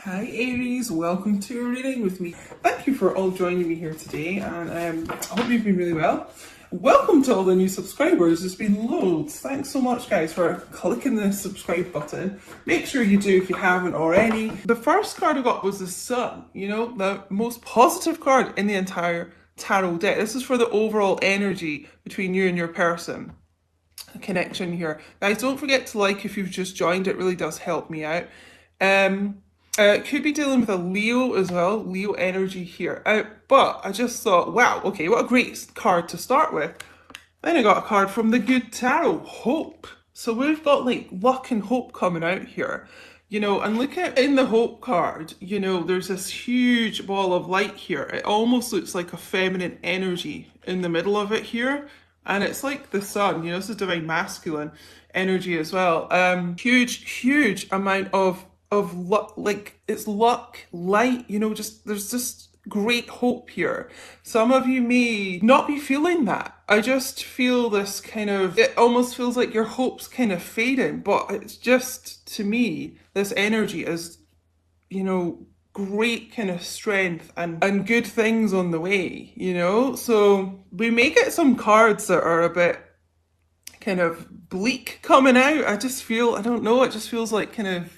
Hi Aries, welcome to your reading with me. Thank you for all joining me here today, and I hope you've been really well. Welcome to all the new subscribers. There's been loads. Thanks so much guys for clicking the subscribe button. Make sure you do if you haven't already. The first card I got was the Sun, the most positive card in the entire tarot deck. This is for the overall energy between you and your person. Connection here. Guys, don't forget to like if you've just joined. It really does help me out. Could be dealing with a Leo as well, Leo energy here. But I just thought, wow, okay, what a great card to start with. Then I got a card from the Good Tarot, Hope. So we've got like luck and hope coming out here. And look at in the Hope card, there's this huge ball of light here. It almost looks like a feminine energy in the middle of it here. And it's like the Sun, this is divine masculine energy as well. Huge amount of luck, like it's luck, light, there's just great hope here. Some of you may not be feeling that. I just feel this it almost feels like your hope's kind of fading, but it's just, to me, this energy is, great kind of strength and good things on the way, so we may get some cards that are a bit kind of bleak coming out. I don't know, it just feels like kind of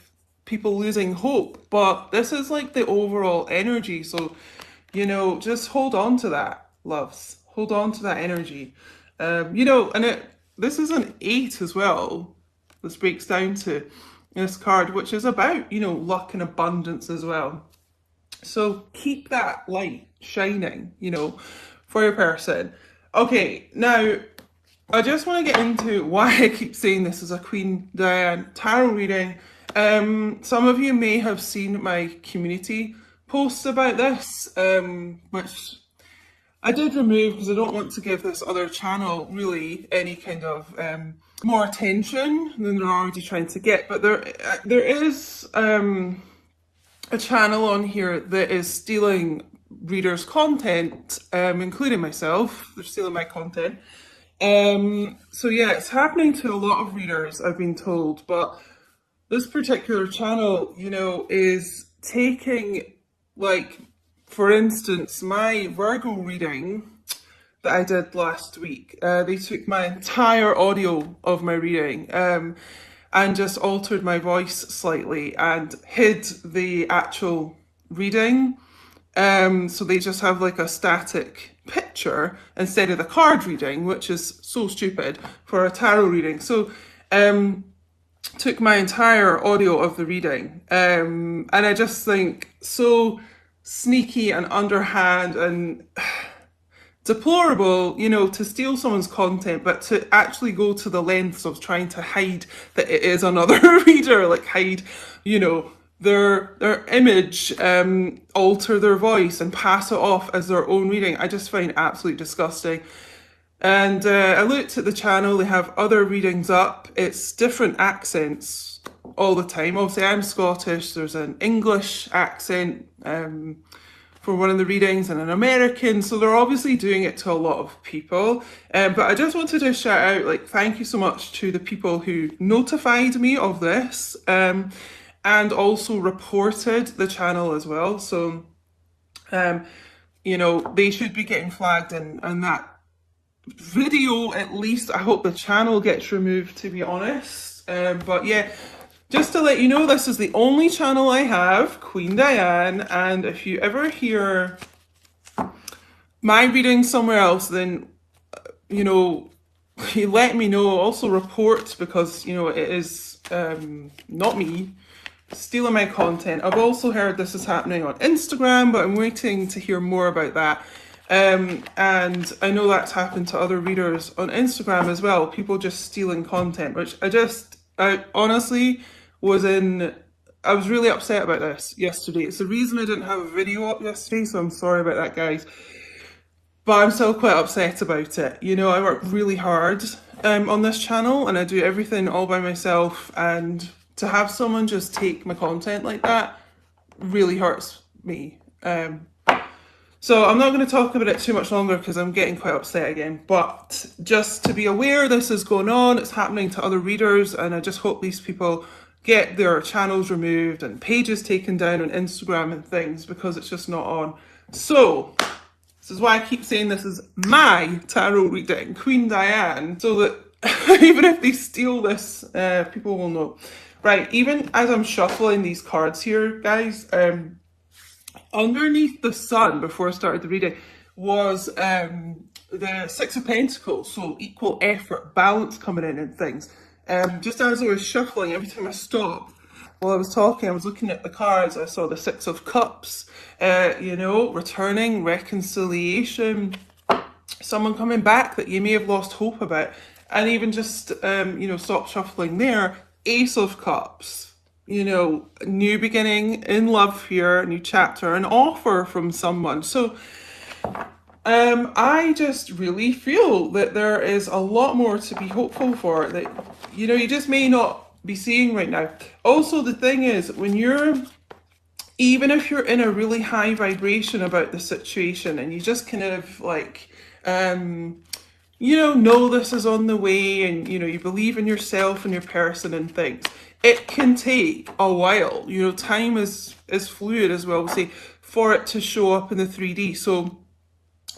people losing hope, but this is like the overall energy, so just hold on to that, loves, hold on to that energy. This is an 8 as well. This breaks down to this card, which is about luck and abundance as well. So keep that light shining, for your person. Okay, now I just want to get into why I keep saying this is a Queen Diane tarot reading. Some of you may have seen my community posts about this, which I did remove because I don't want to give this other channel really any kind of more attention than they're already trying to get. But there is a channel on here that is stealing readers' content, including myself. They're stealing my content. So yeah, it's happening to a lot of readers, I've been told, but this particular channel, is taking, like, for instance, my Virgo reading that I did last week. They took my entire audio of my reading and just altered my voice slightly and hid the actual reading. So they just have like a static picture instead of the card reading, which is so stupid for a tarot reading. So took my entire audio of the reading, and I just think so sneaky and underhand and deplorable, to steal someone's content, but to actually go to the lengths of trying to hide that it is another reader, like hide, their image, alter their voice and pass it off as their own reading. I just find absolutely disgusting. And I looked at the channel, they have other readings up. It's different accents all the time. Obviously I'm Scottish, there's an English accent for one of the readings and an American, so they're obviously doing it to a lot of people. But I just wanted to shout out, thank you so much to the people who notified me of this and also reported the channel as well. So, they should be getting flagged in that video at least. I hope the channel gets removed, to be honest. But yeah, just to let you know, this is the only channel I have, Queen Diane, and if you ever hear my reading somewhere else, then you let me know. Also report, because it is not me stealing my content. I've also heard this is happening on Instagram, but I'm waiting to hear more about that. And I know that's happened to other readers on Instagram as well, people just stealing content, which I honestly I was really upset about this yesterday. It's the reason I didn't have a video up yesterday, so I'm sorry about that, guys. But I'm still quite upset about it. I work really hard on this channel and I do everything all by myself, and to have someone just take my content like that really hurts me. So I'm not going to talk about it too much longer because I'm getting quite upset again, but just to be aware this is going on, it's happening to other readers, and I just hope these people get their channels removed and pages taken down on Instagram and things because it's just not on. So this is why I keep saying this is my tarot reading, Queen Diane, so that even if they steal this, people will know. Right, even as I'm shuffling these cards here, guys, underneath the sun, before I started the reading, was the Six of Pentacles, so equal effort, balance coming in and things. Just as I was shuffling, every time I stopped, while I was talking, I was looking at the cards, I saw the Six of Cups, returning, reconciliation, someone coming back that you may have lost hope about, and even just, stop shuffling there, Ace of Cups, new beginning in love here, new chapter, an offer from someone. So I just really feel that there is a lot more to be hopeful for that, you just may not be seeing right now. Also, the thing is, even if you're in a really high vibration about the situation and you just kind of like, know this is on the way and, you believe in yourself and your person and things, it can take a while. Time is fluid, as well, say, for it to show up in the 3D. So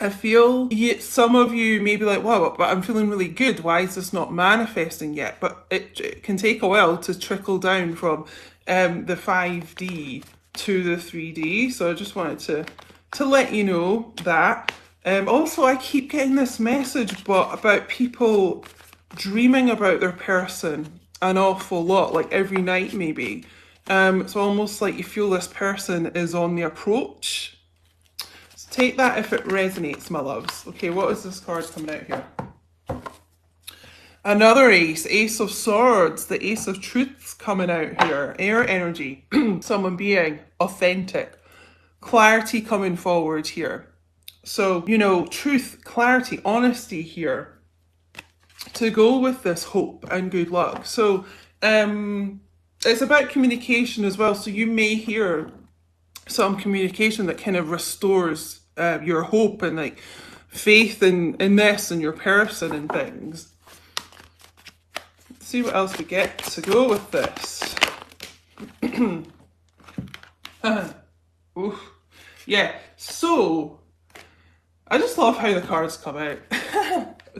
I feel some of you may be like, wow, but I'm feeling really good. Why is this not manifesting yet? But it can take a while to trickle down from the 5D to the 3D. So I just wanted to let you know that. Also, I keep getting this message about people dreaming about their person an awful lot, like every night maybe. It's almost like you feel this person is on the approach. Take that if it resonates, my loves. Okay, what is this card coming out here? Another ace, Ace of Swords, the Ace of Truths coming out here. Air energy, someone being authentic, clarity coming forward here. So, truth, clarity, honesty here to go with this hope and good luck. So, it's about communication as well. So you may hear some communication that kind of restores your hope and like faith in this and your person and things. Let's see what else we get to go with this. Oof. Yeah, so I just love how the cards come out.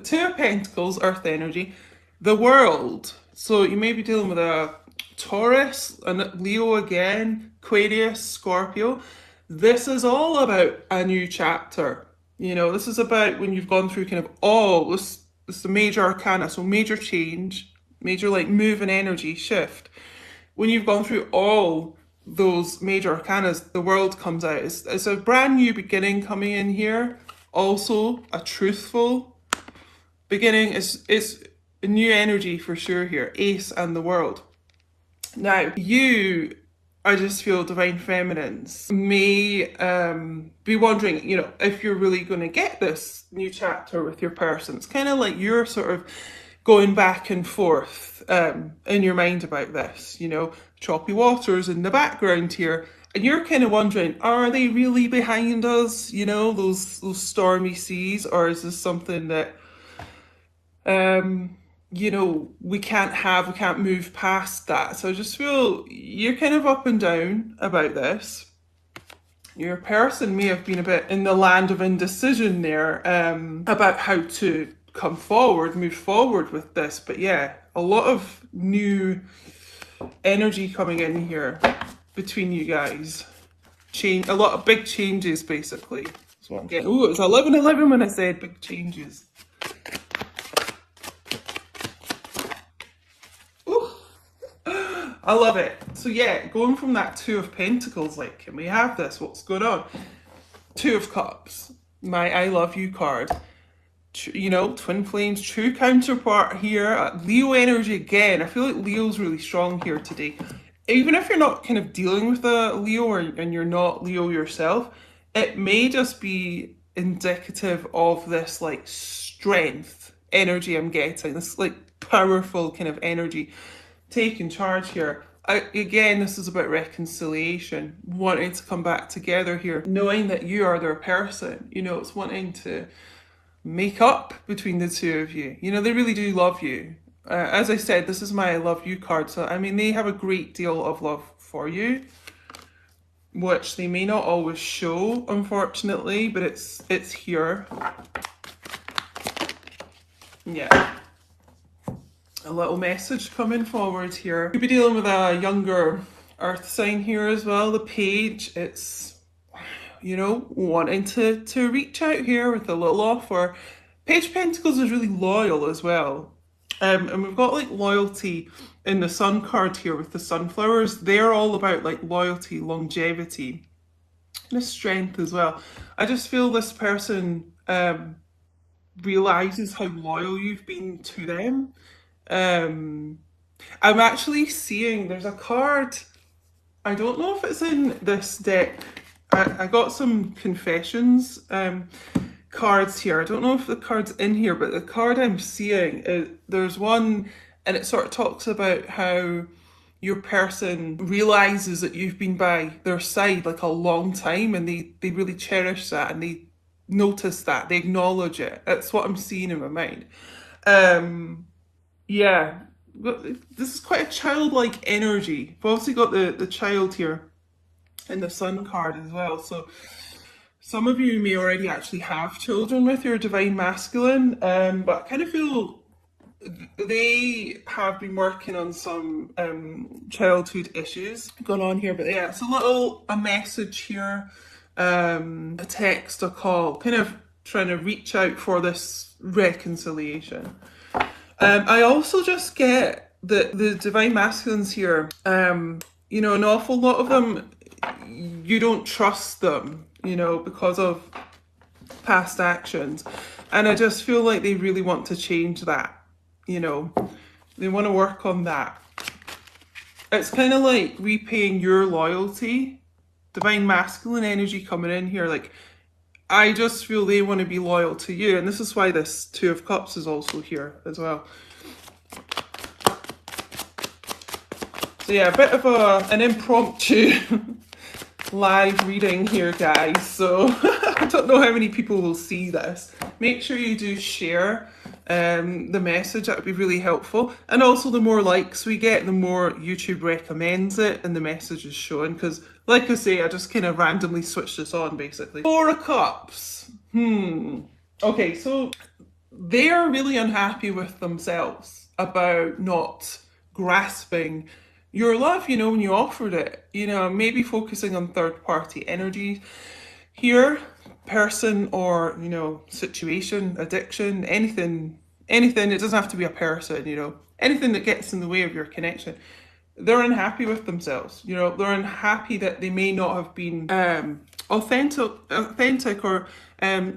Two of Pentacles, Earth energy, the World. So you may be dealing with a Taurus, and Leo again, Aquarius, Scorpio. This is all about a new chapter. This is about when you've gone through kind of all this is the major arcana, so major change, major like move and energy shift. When you've gone through all those major arcanas, the World comes out. It's a brand new beginning coming in here. Also, a truthful beginning. It's a new energy for sure here. Ace and the World. Now, I just feel divine feminines may be wondering, if you're really going to get this new chapter with your person. It's kind of like you're sort of going back and forth in your mind about this, choppy waters in the background here. And you're kind of wondering, are they really behind us, those stormy seas? Or is this something that, we can't move past that? So I just feel you're kind of up and down about this. Your person may have been a bit in the land of indecision there about how to move forward with this. But yeah, a lot of new energy coming in here between you guys. A lot of big changes, basically. That's what I'm getting. Ooh, it was 11-11 when I said big changes. I love it. So yeah, going from that Two of Pentacles, like, can we have this? What's going on? Two of Cups, my I love you card. Twin flames, true counterpart here. Leo energy again. I feel like Leo's really strong here today. Even if you're not kind of dealing with a Leo and you're not Leo yourself, it may just be indicative of this like strength energy I'm getting. This like powerful kind of energy. Taking charge here. Again, this is about reconciliation, wanting to come back together here, knowing that you are their person. It's wanting to make up between the two of you. They really do love you. As I said, this is my I love you card. So, I mean, they have a great deal of love for you, which they may not always show, unfortunately, but it's here. Yeah. A little message coming forward here. Could be dealing with a younger earth sign here as well. The page, it's, you know, wanting to reach out here with a little offer. Page of Pentacles is really loyal as well. And we've got like loyalty in the sun card here with the sunflowers. They're all about like loyalty, longevity, and strength as well. I just feel this person realizes how loyal you've been to them. I'm actually seeing there's a card. I don't know if it's in this deck. I got some confessions cards here. I don't know if the card's in here, but the card I'm seeing is there's one, and it sort of talks about how your person realizes that you've been by their side like a long time, and they really cherish that, and they notice that, they acknowledge it. That's what I'm seeing in my mind. Yeah, this is quite a childlike energy. We've obviously got the child here in the sun card as well. So some of you may already actually have children with your divine masculine, but I kind of feel they have been working on some childhood issues going on here. But yeah, it's a message here, a text, a call, kind of trying to reach out for this reconciliation. I also just get that the divine masculines here, you know, an awful lot of them, you don't trust them, you know, because of past actions. And I just feel like they really want to change that, you know, they want to work on that. It's kind of like repaying your loyalty, divine masculine energy coming in here. Like, I just feel they want to be loyal to you. And this is why this Two of Cups is also here as well. So yeah, a bit of an impromptu live reading here, guys. So I don't know how many people will see this. Make sure you do share the message. That would be really helpful. And also, the more likes we get, the more YouTube recommends it and the message is shown. Because, like I say, I just kind of randomly switched this on, basically. Four of Cups. Okay, so they're really unhappy with themselves about not grasping your love, you know, when you offered it. You know, maybe focusing on third-party energy here, person or, you know, situation, addiction, anything. It doesn't have to be a person, you know, anything that gets in the way of your connection. They're unhappy with themselves, you know, they're unhappy that they may not have been authentic or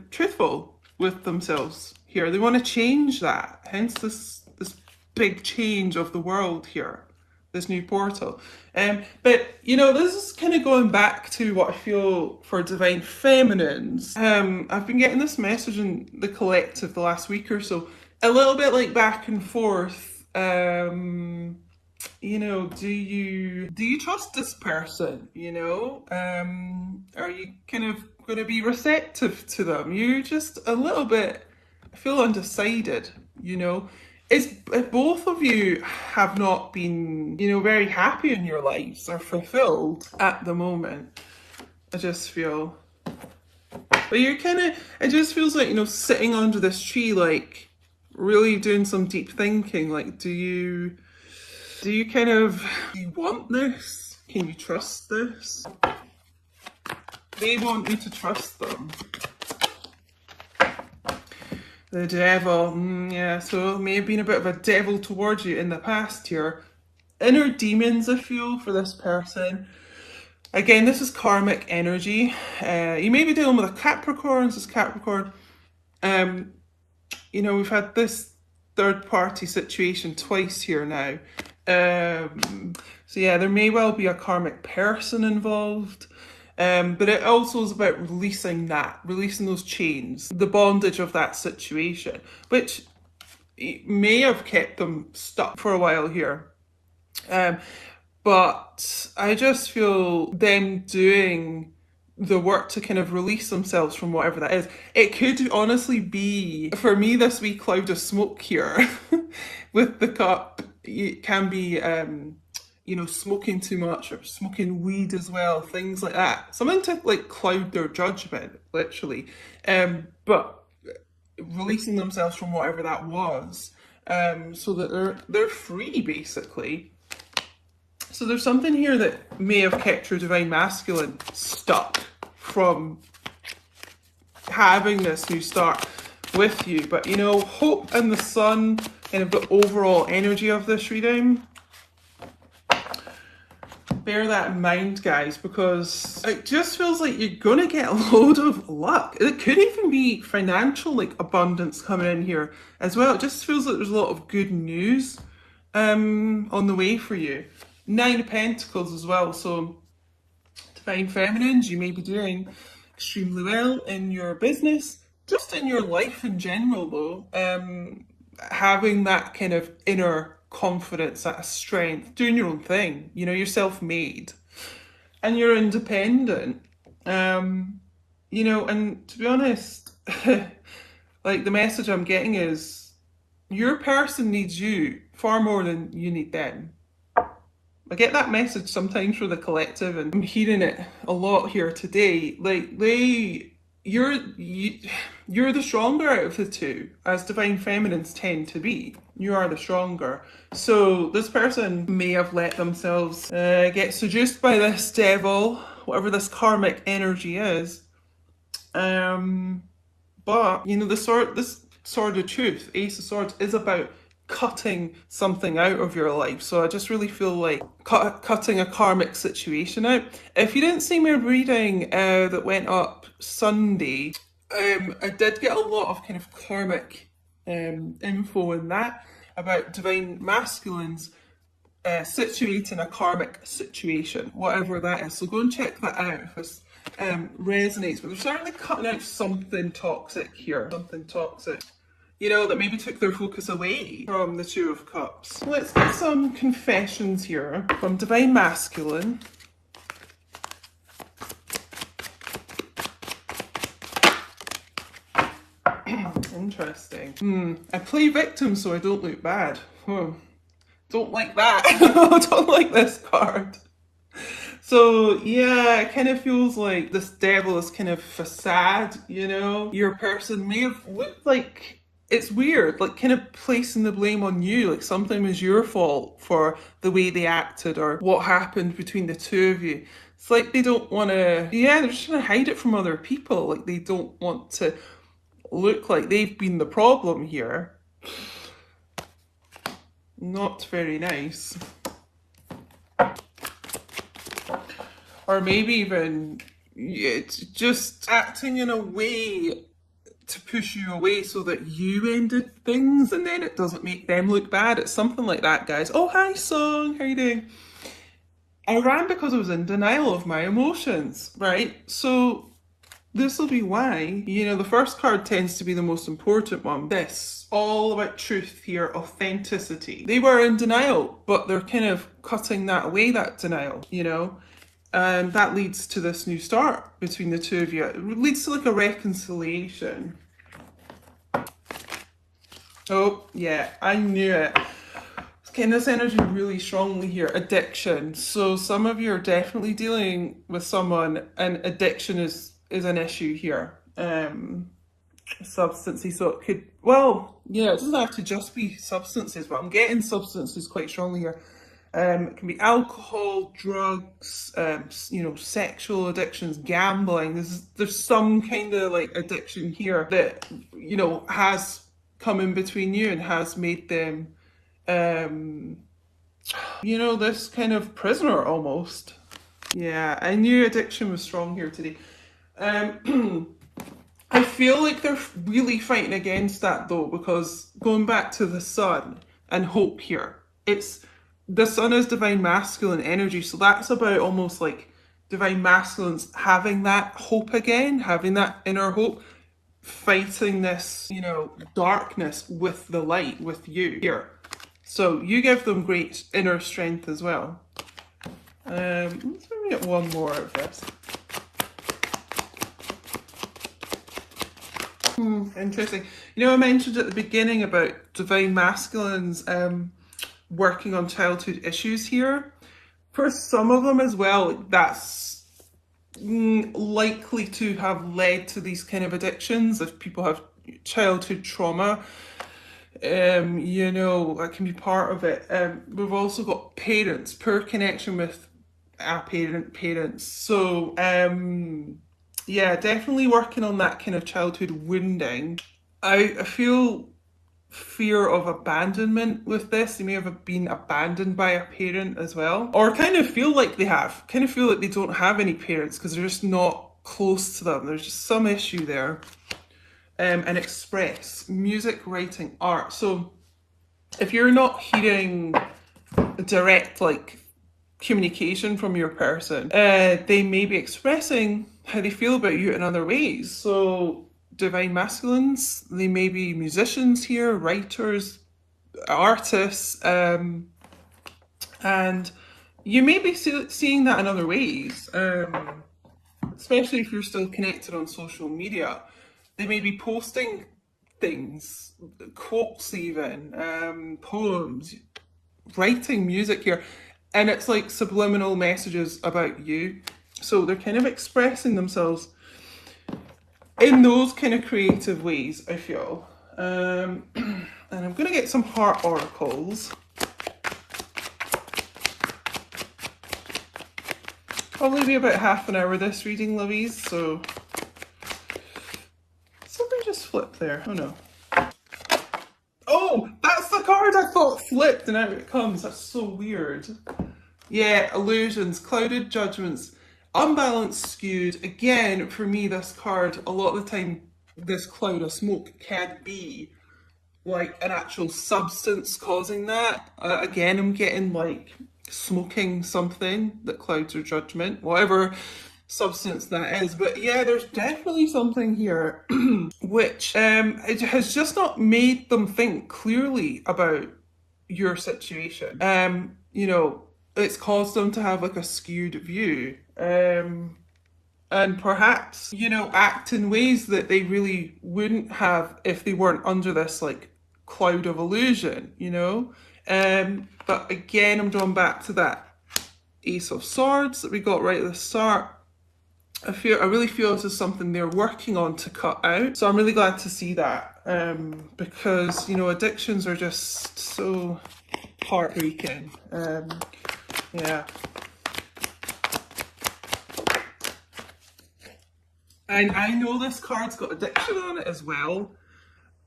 truthful with themselves here. They want to change that, hence this big change of the world here, this new portal. But you know, this is kind of going back to what I feel for divine feminines. I've been getting this message in the collective the last week or so, a little bit like back and forth. You know, do you trust this person? You know, are you kind of going to be receptive to them? You're just a little bit, I feel, undecided, you know. If both of you have not been, you know, very happy in your lives or fulfilled at the moment, I just feel. But you're kind of, it just feels like, you know, sitting under this tree, like really doing some deep thinking. Like, do you want this? Can you trust this? They want you to trust them. The devil, yeah, so it may have been a bit of a devil towards you in the past here. Inner demons, I feel, for this person. Again, this is karmic energy. You may be dealing with a Capricorn. This is Capricorn. You know, we've had this third party situation twice here now. So yeah, there may well be a karmic person involved. But it also is about releasing those chains, the bondage of that situation, which may have kept them stuck for a while here. But I just feel them doing the work to kind of release themselves from whatever that is. It could honestly be, for me, this wee cloud of smoke here with the cup. It can be, you know, smoking too much or smoking weed as well, things like that. Something to like cloud their judgment, literally. But releasing themselves from whatever that was, so that they're free, basically. So there's something here that may have kept your divine masculine stuck from having this new start with you. But you know, hope and the sun, kind of the overall energy of this reading. Bear that in mind, guys, because it just feels like you're gonna get a load of luck. It could even be financial, like abundance coming in here as well. It just feels like there's a lot of good news on the way for you. 9 of Pentacles as well, so divine feminines, you may be doing extremely well in your business, just in your life in general though. Having that kind of inner confidence, that strength, doing your own thing. You know, you're self-made and you're independent. You know, and to be honest, like the message I'm getting is your person needs you far more than you need them. I get that message sometimes for the collective, and I'm hearing it a lot here today. Like you're the stronger out of the two, as divine feminines tend to be. You are the stronger. So this person may have let themselves get seduced by this devil, whatever this karmic energy is. But you know, this sword of truth, Ace of Swords, is about cutting something out of your life. So I just really feel like cutting a karmic situation out. If you didn't see my reading that went up Sunday, I did get a lot of kind of karmic info in that about divine masculines situating a karmic situation, whatever that is. So go and check that out if this resonates. But they're certainly cutting out something toxic here, something toxic, you know, that maybe took their focus away from the Two of Cups. Let's get some confessions here from divine masculine. Interesting. I play victim so I don't look bad. Don't like that. I don't like this card. So yeah, it kind of feels like this devil is kind of facade, you know? Your person may have looked like, it's weird, like kind of placing the blame on you, like something was your fault for the way they acted or what happened between the two of you. It's like they don't want to, yeah, they're just trying to hide it from other people. Like they don't want to look like they've been the problem here. Not very nice. Or maybe even it's just acting in a way to push you away so that you ended things and then it doesn't make them look bad. It's something like that, guys. Oh, hi, Song. How you doing? I ran because I was in denial of my emotions, right? So this will be why, you know, the first card tends to be the most important one. This, all about truth here, authenticity. They were in denial, but they're kind of cutting that away, that denial, you know? And that leads to this new start between the two of you. It leads to like a reconciliation. Oh, yeah, I knew it. It's getting this energy really strongly here. Addiction. So some of you are definitely dealing with someone and addiction is an issue here. Substances. So it could, well, yeah, it doesn't have to just be substances, but I'm getting substances quite strongly here. It can be alcohol, drugs, you know, sexual addictions, gambling. There's some kind of like addiction here that, you know, has come in between you and has made them, you know, this kind of prisoner almost. Yeah, I knew addiction was strong here today. I feel like they're really fighting against that though, because going back to the sun and hope here, the sun is divine masculine energy, so that's about almost like divine masculines having that hope again, having that inner hope, fighting this, you know, darkness with the light, with you here. So you give them great inner strength as well. Let's maybe get one more out of this. Interesting. You know, I mentioned at the beginning about divine masculines working on childhood issues here. For some of them as well, that's likely to have led to these kind of addictions. If people have childhood trauma, you know, that can be part of it. We've also got parents, poor connection with parents. So, yeah, definitely working on that kind of childhood wounding. I feel fear of abandonment with this. They may have been abandoned by a parent as well, or kind of feel like they have, kind of feel like they don't have any parents because they're just not close to them. There's just some issue there. And express music, writing, art. So if you're not hearing direct like communication from your person, they may be expressing how they feel about you in other ways. So divine masculines, they may be musicians here, writers, artists, and you may be seeing that in other ways, especially if you're still connected on social media. They may be posting things, quotes even, poems, writing music here, and it's like subliminal messages about you. So they're kind of expressing themselves in those kind of creative ways, I feel. And I'm going to get some heart oracles. Probably be about half an hour this reading, lovies, so something just flipped there. Oh no. Oh, that's the card I thought flipped and out it comes. That's so weird. Yeah, illusions, clouded judgments, unbalanced, skewed. Again, for me, this card, a lot of the time, this cloud of smoke can be like an actual substance causing that. Again, I'm getting like smoking something that clouds your judgment, whatever substance that is. But yeah, there's definitely something here which it has just not made them think clearly about your situation. You know, it's caused them to have like a skewed view. And perhaps, you know, act in ways that they really wouldn't have if they weren't under this like cloud of illusion, you know? But again, I'm drawn back to that Ace of Swords that we got right at the start. I really feel this is something they're working on to cut out. So I'm really glad to see that, because, you know, addictions are just so heartbreaking. Yeah. And I know this card's got addiction on it as well.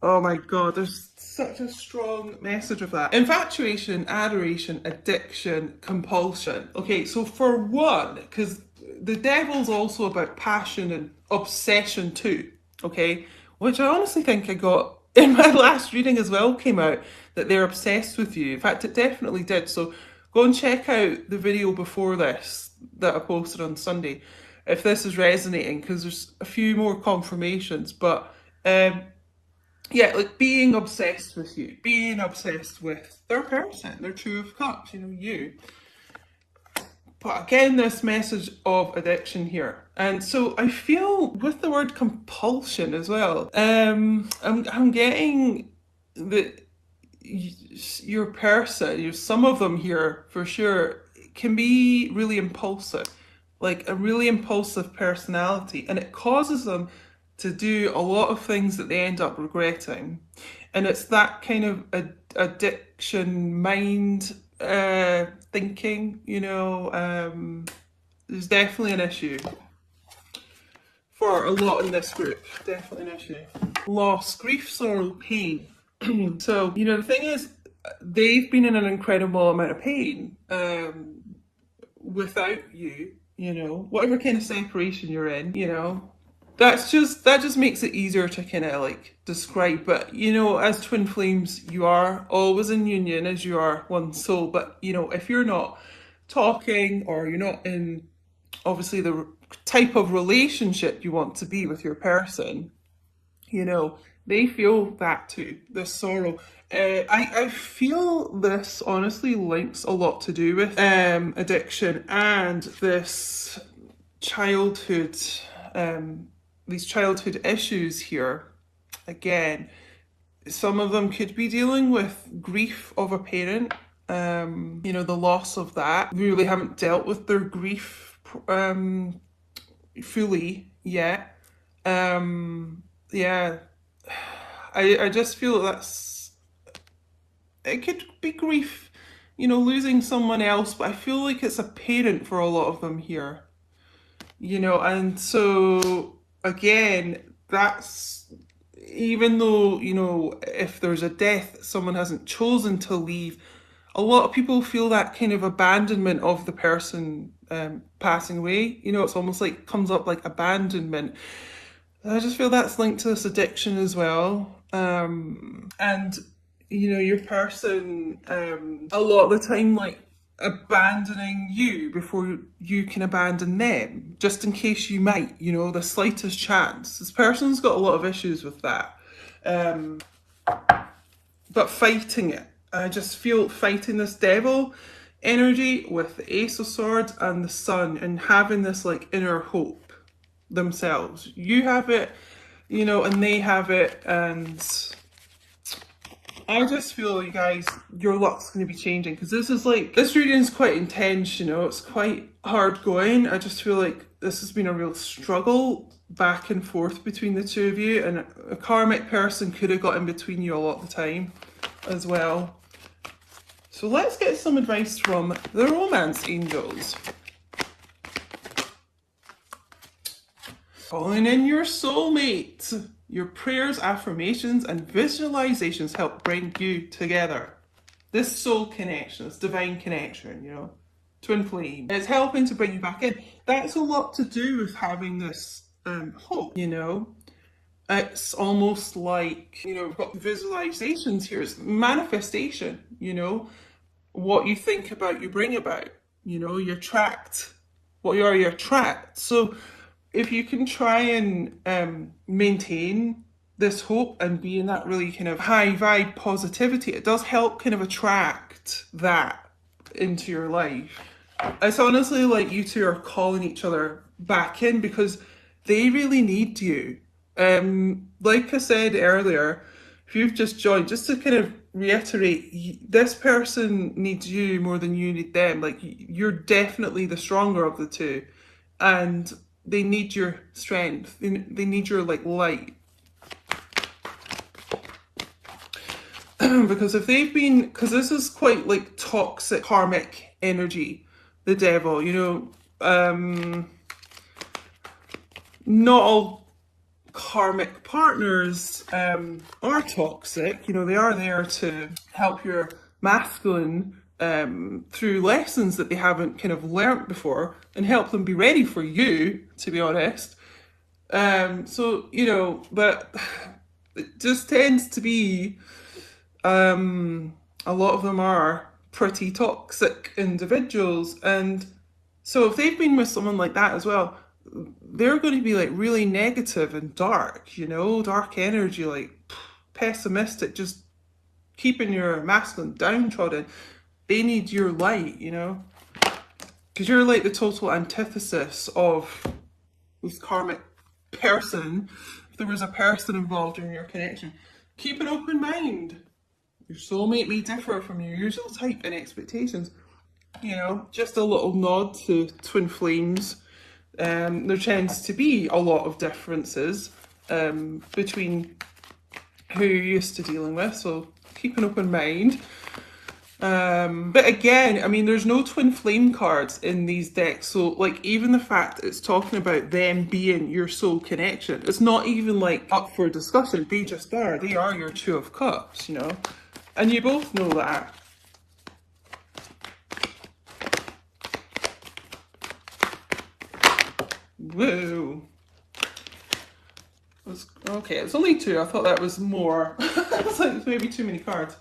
Oh my god, there's such a strong message of that. Infatuation, adoration, addiction, compulsion. Okay, so for one, because the devil's also about passion and obsession too, okay? Which I honestly think I got in my last reading as well, came out that they're obsessed with you. In fact, it definitely did. So go and check out the video before this that I posted on Sunday if this is resonating, because there's a few more confirmations. But yeah, like being obsessed with you, being obsessed with their person, their Two of Cups, you know, you. But again, this message of addiction here. And so I feel with the word compulsion as well, I'm getting that your person, some of them here for sure, can be really impulsive, like a really impulsive personality, and it causes them to do a lot of things that they end up regretting. And it's that kind of addiction mind thinking, you know. There's definitely an issue for a lot in this group. Definitely an issue. Loss, grief, sorrow, pain. So, you know, the thing is, they've been in an incredible amount of pain without you, you know, whatever kind of separation you're in, you know. That just makes it easier to kind of like describe. But you know, as twin flames, you are always in union as you are one soul. But you know, if you're not talking or you're not in obviously the type of relationship you want to be with your person, you know, they feel that too, this sorrow. I feel this honestly links a lot to do with addiction and this childhood, these childhood issues here. again, some of them could be dealing with grief of a parent, you know, the loss of that. They really haven't dealt with their grief fully yet. Yeah, I just feel that's, it could be grief, you know, losing someone else, but I feel like it's a parent for a lot of them here, you know, and so again, that's, even though, you know, if there's a death, someone hasn't chosen to leave, a lot of people feel that kind of abandonment of the person passing away. You know, it's almost like comes up like abandonment. I just feel that's linked to this addiction as well. And, you know, your person, a lot of the time, like, abandoning you before you can abandon them, just in case you might, you know, the slightest chance. This person's got a lot of issues with that. But fighting it, I just feel fighting this devil energy with the Ace of Swords and the Sun, and having this like inner hope themselves. You have it, you know, and they have it, and I just feel, you guys, your luck's going to be changing, because this is like, this reading is quite intense, you know, it's quite hard going. I just feel like this has been a real struggle back and forth between the two of you, and a karmic person could have got in between you a lot of the time as well. So let's get some advice from the romance angels. Calling in your soulmate. Your prayers, affirmations, and visualizations help bring you together. This soul connection, this divine connection, you know, twin flame. It's helping to bring you back in. That's a lot to do with having this hope, you know. It's almost like, you know, we've got visualizations here. It's manifestation, you know. What you think about, you bring about. You know, you attract. What you are, you attract. So if you can try and maintain this hope and be in that really kind of high vibe positivity, it does help kind of attract that into your life. It's honestly like you two are calling each other back in, because they really need you. Like I said earlier, if you've just joined, just to kind of reiterate, this person needs you more than you need them. Like, you're definitely the stronger of the two, and they need your strength. They need your like light. Because if they've been, because this is quite like toxic karmic energy, the devil, you know, not all karmic partners are toxic. You know, they are there to help your masculine through lessons that they haven't kind of learnt before, and help them be ready for you, to be honest. So, you know, but it just tends to be, a lot of them are pretty toxic individuals. And so if they've been with someone like that as well, they're going to be like really negative and dark, you know, dark energy, like pessimistic, just keeping your masculine downtrodden. They need your light, you know, because you're like the total antithesis of this karmic person. If there was a person involved in your connection, keep an open mind. Your soulmate may differ from your usual type and expectations. You know, just a little nod to twin flames. There tends to be a lot of differences between who you're used to dealing with, so keep an open mind. But again, I mean, there's no twin flame cards in these decks, so like even the fact that it's talking about them being your soul connection, it's not even like up for discussion. They just are. They are your Two of Cups, you know, and you both know that. Whoa. Okay, it's only two. I thought that was more. It's like maybe too many cards.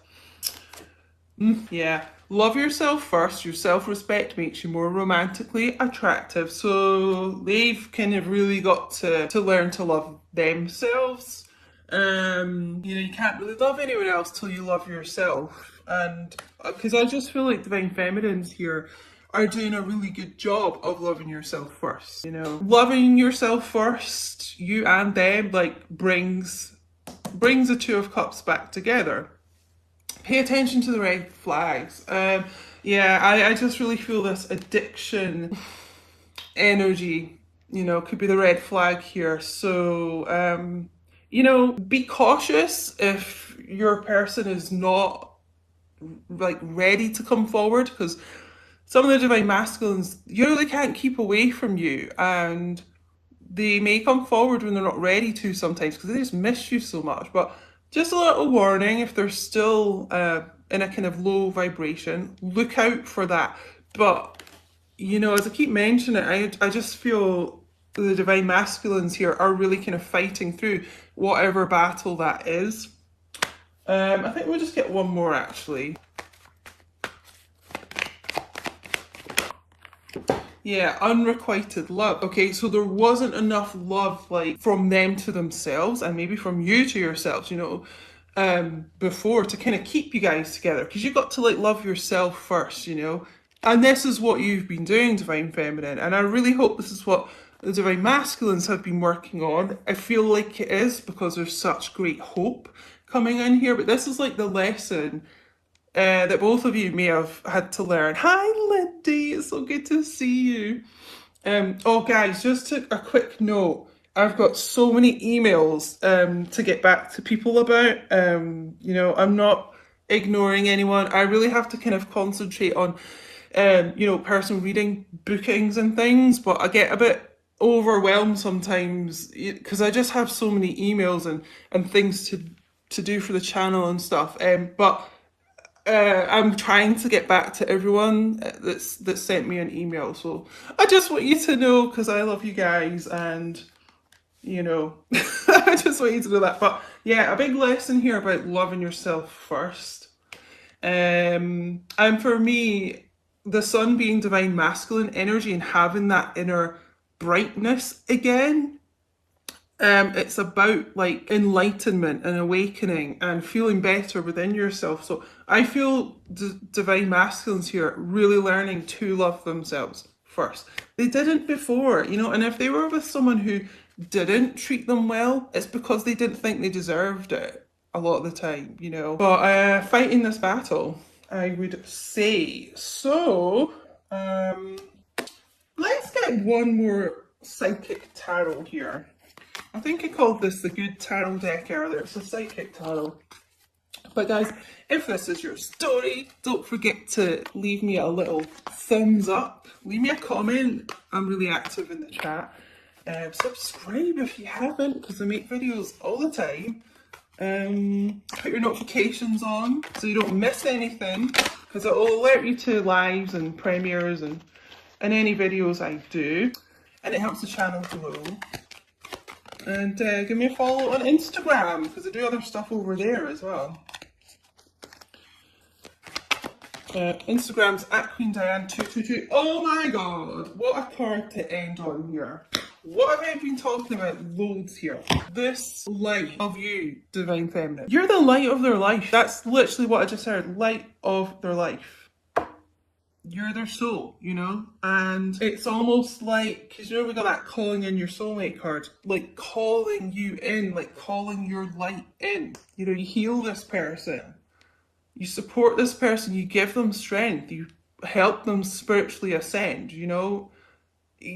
Yeah. Love yourself first. Your self-respect makes you more romantically attractive. So they've kind of really got to learn to love themselves. You know, you can't really love anyone else till you love yourself. And because I just feel like Divine Feminines here are doing a really good job of loving yourself first. You know, loving yourself first, you and them, like brings brings the Two of Cups back together. Pay attention to the red flags. Yeah, I just really feel this addiction energy, could be the red flag here. So, be cautious if your person is not like ready to come forward, because some of the divine masculines, they can't keep away from you, and they may come forward when they're not ready to sometimes because they just miss you so much. But just a little warning, if they're still in a kind of low vibration, look out for that. But as I keep mentioning it, I just feel the divine masculines here are really kind of fighting through whatever battle that is. I think we'll just get one more actually. Yeah, unrequited love. Okay, so there wasn't enough love like from them to themselves and maybe from you to yourselves, before to kind of keep you guys together, because you've got to like love yourself first, And this is what you've been doing, Divine Feminine, and I really hope this is what the Divine Masculines have been working on. I feel like it is, because there's such great hope coming in here, but this is like the lesson that both of you may have had to learn. Hi, Lindy, it's so good to see you. Oh, guys, just a quick note. I've got so many emails to get back to people about. I'm not ignoring anyone. I really have to kind of concentrate on, personal reading bookings and things, but I get a bit overwhelmed sometimes because I just have so many emails and things to do for the channel and stuff. But I'm trying to get back to everyone that sent me an email. So I just want you to know, because I love you guys, and I just want you to know that. But yeah, a big lesson here about loving yourself first. And for me, the sun being divine masculine energy and having that inner brightness again. It's about like enlightenment and awakening and feeling better within yourself. So I feel divine masculines here really learning to love themselves first. They didn't before, and if they were with someone who didn't treat them well, it's because they didn't think they deserved it a lot of the time, But fighting this battle, I would say. So, let's get one more psychic tarot here. I think I called this the good tarot deck earlier. It's a psychic tarot. But guys, if this is your story, don't forget to leave me a little thumbs up. Leave me a comment. I'm really active in the chat. Subscribe if you haven't, because I make videos all the time. Put your notifications on so you don't miss anything, because it will alert you to lives and premieres and any videos I do. And it helps the channel grow. And give me a follow on Instagram, because I do other stuff over there as well. Instagram's @QueenDiane222. Oh my god, what a card to end on here. What have I been talking about loads here? This light of you, Divine Feminine. You're the light of their life. That's literally what I just heard. Light of their life. You're their soul, and it's almost like, because we got that calling in your soulmate card, like calling you in, like calling your light in. You heal this person, you support this person, you give them strength, you help them spiritually ascend,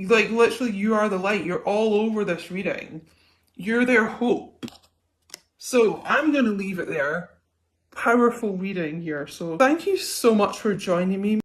like literally you are the light. You're all over this reading. You're their hope. So I'm going to leave it there. Powerful reading here. So thank you so much for joining me.